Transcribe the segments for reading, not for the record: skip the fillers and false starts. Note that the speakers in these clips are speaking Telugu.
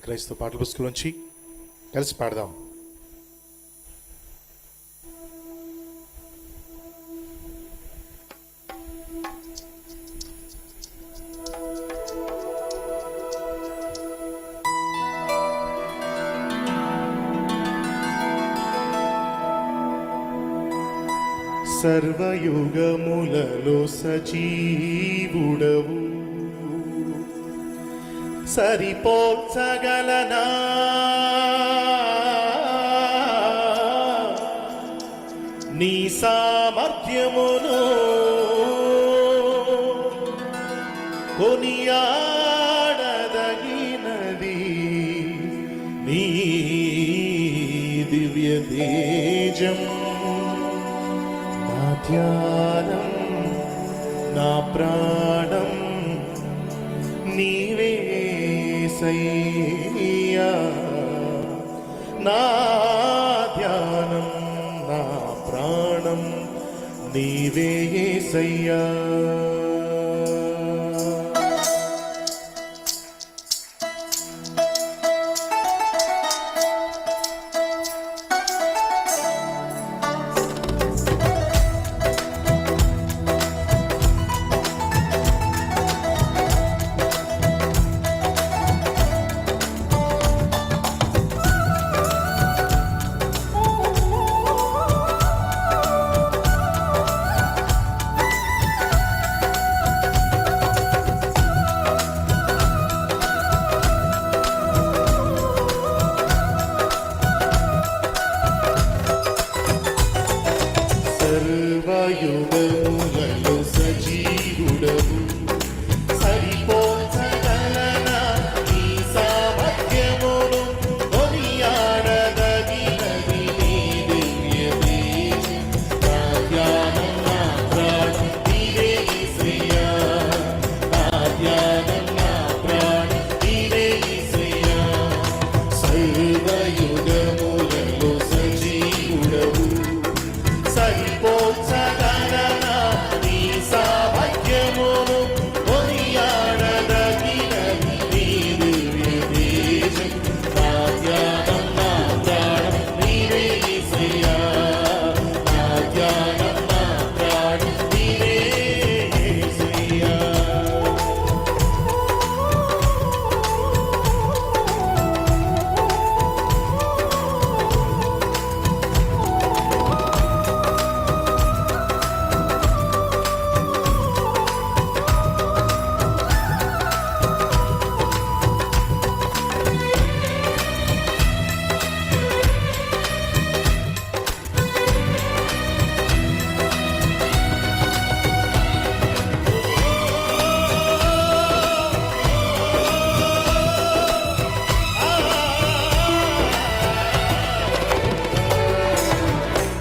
క్రైస్తవ పాటల పుస్తకం నుంచి కలిసి పాడదాం. సర్వయుగములలో సజీవుడవు, సరిపోల్చగలనా నీ సామర్థ్యమును, కొనియాడదగినది నీ దివ్య తేజం. నా ధ్యానం, నా ప్రాణం నీవే యేసయ్యా. నా ధ్యానం, నా ప్రాణం నీవే యేసయ్యా. సర్వయుగములలో సజీవుడవు, సరిపోల్చగలనా నీ సామర్థ్యమును, కొనియాడదగినది నీ దివ్య తేజం. నా ధ్యానం, నా ప్రాణం నీవే యేసయ్యా. నా ధ్యానం, నా ప్రాణం నీవే యేసయ్యా. సర్వయుగములలో సజీవుడవు, సరిపోల్చగలనా నీ సామర్థ్యమును, కొనియాడదగినది నీ దివ్య తేజం. నా ధ్యానం, నా ప్రాణం నీవే యేసయ్యా. నా ధ్యానం, నా ప్రాణం నీవే యేసయ్యా.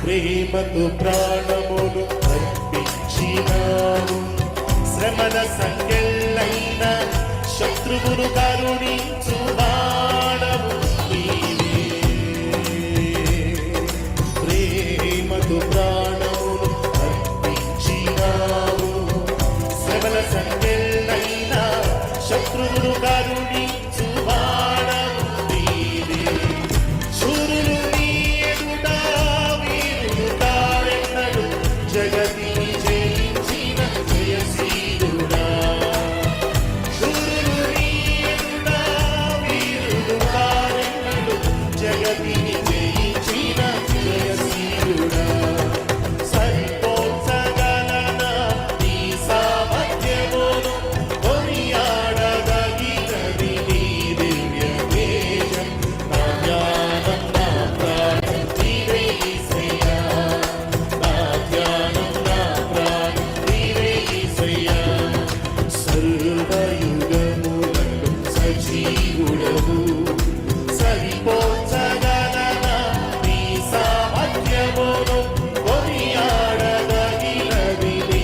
ప్రేమతో ప్రాణమును అర్పించినావు, శ్రమల సంకెళ్ళైన శత్రువును కరుణించువాడవు నీవే. ప్రేమతో ప్రాణమును అర్పించినావు, శ్రమల సంకెళ్ళైన శత్రువును కరుణించువాడవు నీవే. శూరులు నీ ఎదుట వీరులు కారెన్నడు, జగతిని జయించిన జయశీలుడా. శూరులు నీ ఎదుట వీరులు కారెన్నడు, జగతిని జయించిన జయశీలుడా. సరిపోల్చగలనా నీ సామర్థ్యమును, కొనియాడదగినది నీ దివ్య తేజం. నా ధ్యానం, నా ప్రాణం నీవే యేసయ్యా. నా ధ్యానం, నా ప్రాణం నీవే యేసయ్యా. సర్వయుగములలో సజీవుడవు, సరిపోల్చగలనా నీ సామర్థ్యమును, కొనియాడదగినది నీ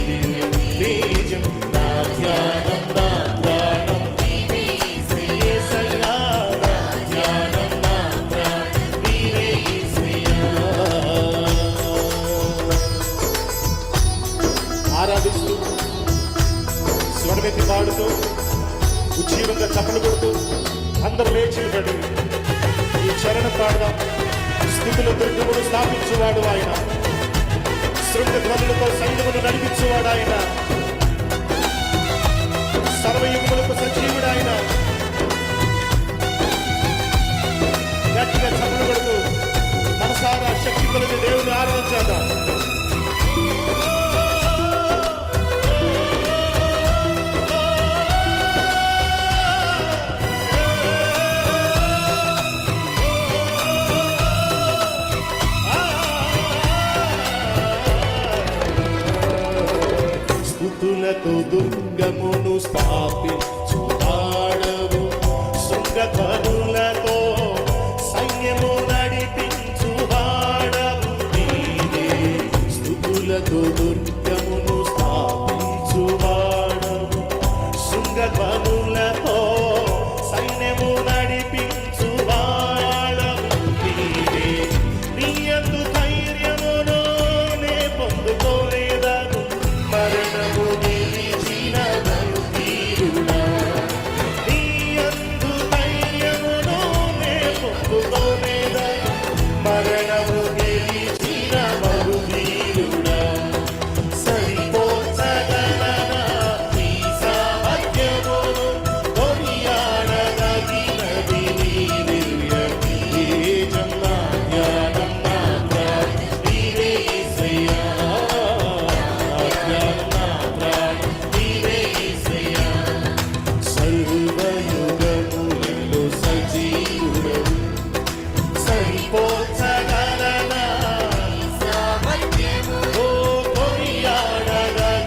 దివ్య తేజం. నా ధ్యానం, నా ప్రాణం నీవే యేసయ్యా. నా ధ్యానం, నా ప్రాణం నీవే యేసయ్యా. ఆరాధిస్తూ, స్వరమెత్తి పాడుతూ, ఉజ్జీవంగా చప్పలు కొడుతూ అందరూ లేచి ఉండండి. ఈ చరణ పాడదాం. స్థితుల దుర్గమును స్థాపించువాడు ఆయన, శృంగ ధ్వనులతో సైన్యమును నడిపించువాడు ఆయన, సర్వయుగములకు సజీవుడు ఆయన. గట్టిగా చప్పుడు కొడుతూ మనసారా శక్తి కొలది దేవుని ఆరాధించేద్దాం. స్థుతులతో దుర్గమును స్థాపించువాడవు, శృంగధ్వనులతో సైన్యము నడిపించువాడవు నీవే. స్థుతులతో దుర్గమును స్థాపించువాడవు, శృంగధ్వనులతో సైన్యము నడిపించువాడవు నీవే. నీ యందు ధైర్యమును నే పొందుకోలేదను, మరణము గెలిచిన బలువీరుడా. నీ యందు ధైర్యమును నే పొందుకోలేదను, మరణము గెలిచిన బలువీరుడా. సరిపోల్చగలనా నీ సామర్థ్యమును, కొనియాడదగినది నీ దివ్య తేజం. నా ధ్యానం నా ప్రాణం నీవే యేసయ్యా, నా ధ్యానం నా ప్రాణం నీవే యేసయ్యా. సర్వయుగములలో సజీవుడవు, సరిపోల్చగలనా ఓ కొనియాడదగినది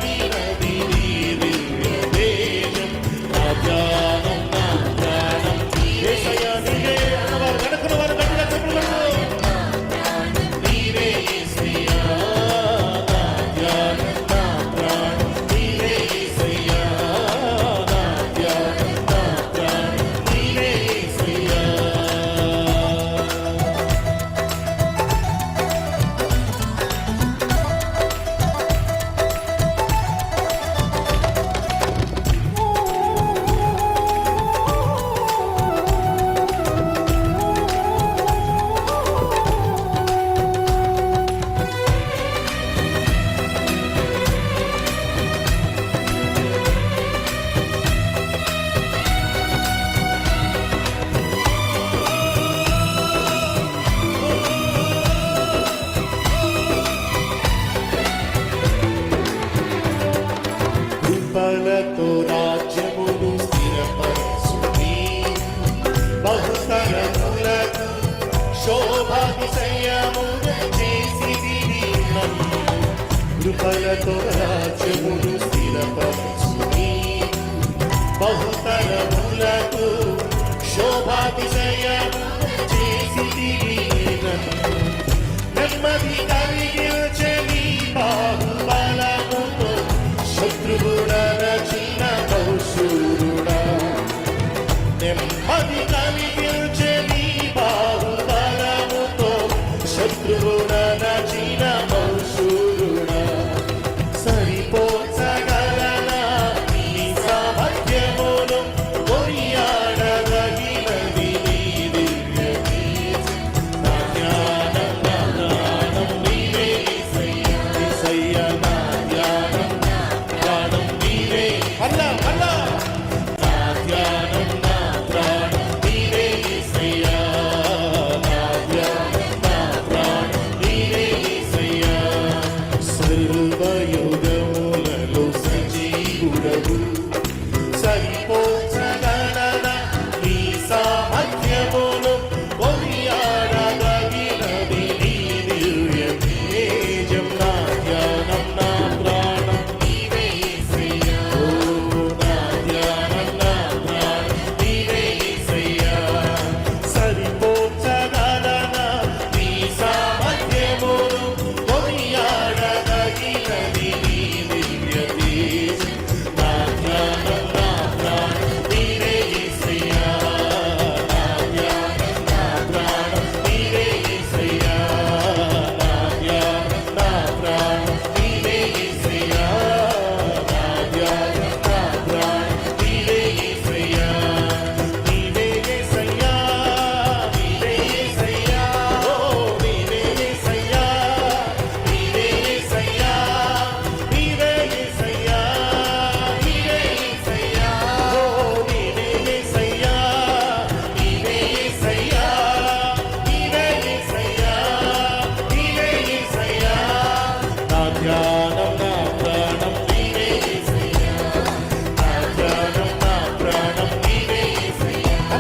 నీ దివ్య తేజం. నా ధ్యానం నా ప్రాణం యేసయ్యా నీవే అన్నవారు వెనకున్న వారు గట్టిగా చెప్పులు నీవే యేసయ్యా. నా ధ్యానం నా ప్రాణం నీవే యేసయ్యా, నా ధ్యానం నా ప్రాణం నీవే యేసయ్యా. కృపలతో రాజ్యమును స్థిరపరచుని, బహుతరములకు శోభాతిశయమును చేసితివి నన్ను. కృపలతో రాజ్యమును స్థిరపరచుని, బహుతరములకు శోభాతిశయమును చేసితివి నన్ను. నెమ్మది కలిగించే నీ బాహుబలముతో, శత్రువుల చిన్న బహుశూరుడా. నెమ్మది కలిగించే నీ బాహుబలముతో, శత్రువుల చిన్న బహుశూరుడా. సరిపోల్చగలనా నీ సామర్థ్యమును, కొనియాడదగినది నీ దివ్య తేజం. నా జ్ఞానం నా ప్రాణం నీవే యేసయ్యా, యేసయ్యా నా జ్ఞానం నా ప్రాణం నీవే. అల్లా అల్లా నా ధ్యానం నా ప్రాణం నీవే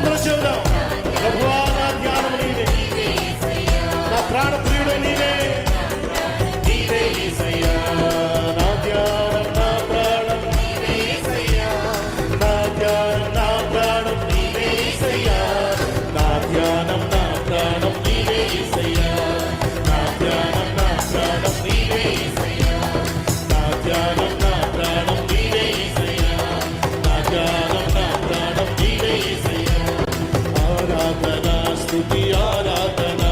అందరూ చెబుదాం. ప్రభువా నా ధ్యానము నీవే, నా ప్రాణ ప్రియుడు నీవే, నీవే యేసయ్యా. నా ధ్యానం నా ప్రాణం నీవే యేసయ్యా, నా ధ్యానం నా ప్రాణం నీవే యేసయ్యా, నా ధ్యానం నా ప్రాణం నీవే యేసయ్యా, నా ధ్యానం నా ప్రాణం నీవే యేసయ్యా, నా ధ్యానం నా ప్రాణం నీవే యేసయ్యా, నా ధ్యానం నా ప్రాణం నీవే యేసయ్యా. ఆరాధన స్తుతి ఆరాధన,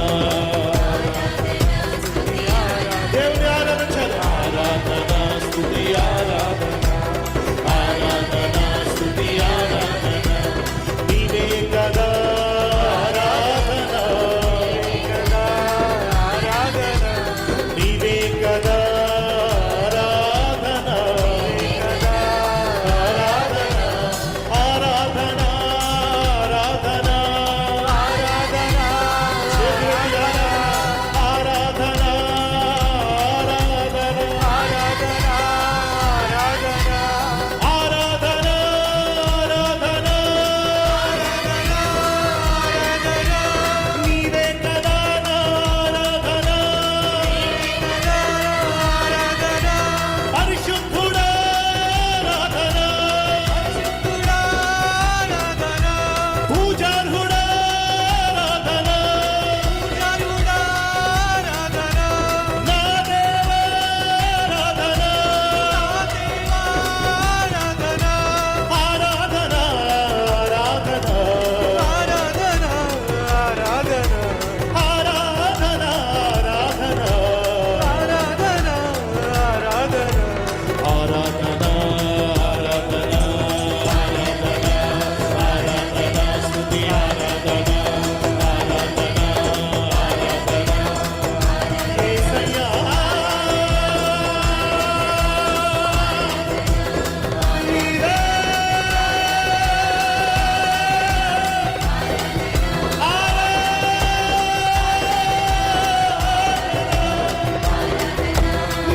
దేవుని ఆరాధించాలి. ఆరాధన స్తుతి ఆరాధన, ఆరాధన స్తుతి ఆరాధన, నీవే కదా ఆరాధన, నీవే కదా ఆరాధన, ఆరాధన ఆరాధన ఆరాధన, ఆరాధన ఆరాధన ఆరాధన, నీవే కదా ఆరాధన, పరిశుద్ధుడా ఆరాధన, పూజార్హుడా ఆరాధన, నా దేవా ఆరాధన, ఆరాధన ఆరాధన ఆరాధన ఆరాధన, స్తుతి ఆరాధన, యేసయ్యా. నీవే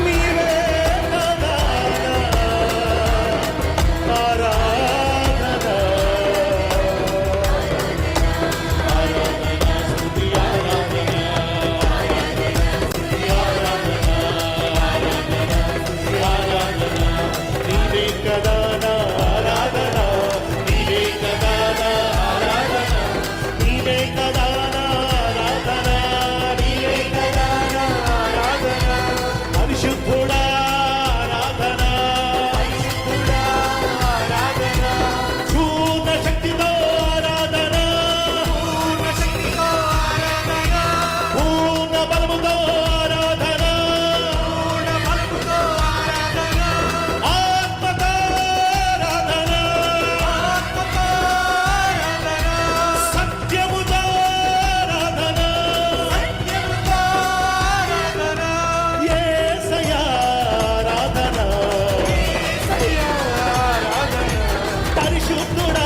నీవే కదా ఆరాధన, స్తుతి ఆరాధన, నీవే కదా ఆరాధన, నీవే కదా ఆరాధన, నీవే కదా ఆరాధన, నీవే కదా ఆరాధన, పరిశుద్ధుడా ఆరాధన, పూర్ణ శక్తితో ఆరాధన, పూర్ణ బలముతో ఆరాధన, ఆత్మతో ఆరాధన, సత్యముతో ఆరాధన, యేసయ్యా ఆరాధన, పరిశుద్ధుడా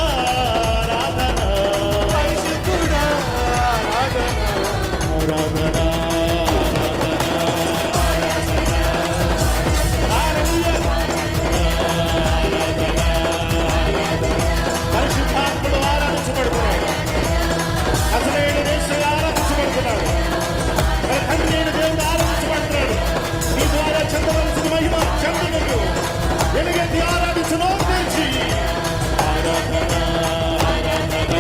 ఆరాధన, ఆరాధన పరిశుద్ధాత్ముడు ఆరాధించబడుతున్నాడు, అసలైన యేసయ్య ఆరాధించబడుతున్నాడు, మన తండ్రి అయిన దేవుడు ఆరాధించబడుతున్నాడు. నీ ద్వారా చెందవలసిన మహిమ చెందునకు వెలుగెత్తి ఆరాధించును తెలిసి ఆరాధన ఆరాధన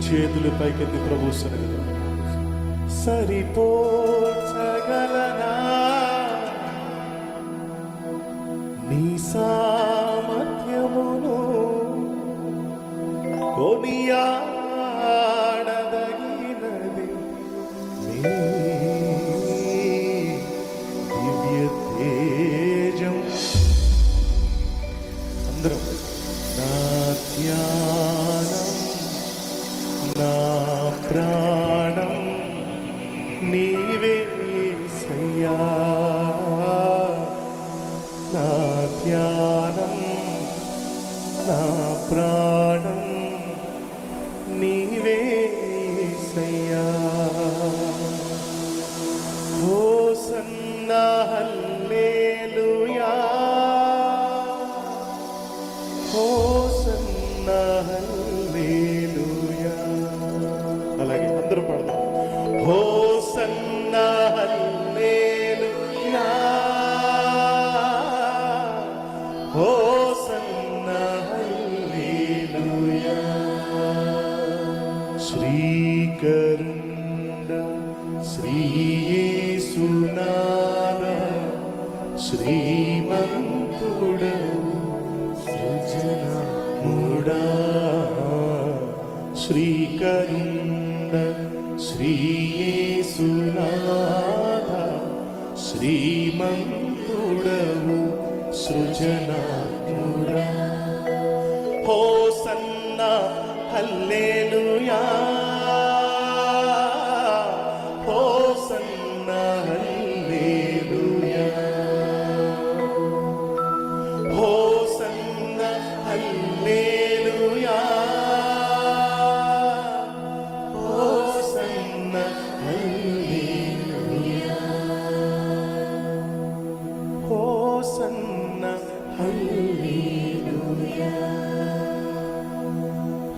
చేతులు పైకెత్తి ప్రభు సరిపోచగలనా నీ సామర్థ్యమును కొనియాడదగినది నీవే యేసయ్యా నా ధ్యానం నా ప్రాణం నీవే యేసయ్యా హోసన్నా హల్లెలూయా హోసన్నా హల్లెలూయా అలాగే అందరూ పాడదాం హోసన్నా హల్లెలూయా హోసన్నా హల్లెలూయా శ్రీకరుణ శ్రీ యేసునాథ శ్రీమంతుడవు సృజనముడా శ్రీకరుణ శ్రీ యేసునాథ శ్రీమంతుడవు సృజనముడా hosanna hallelujah hosanna hallelujah hosanna hallelujah hosanna hallelujah hosanna hallelujah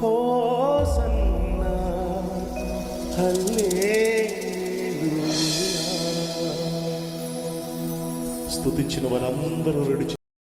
hosanna hallelujah స్తుతించిన వారందరూ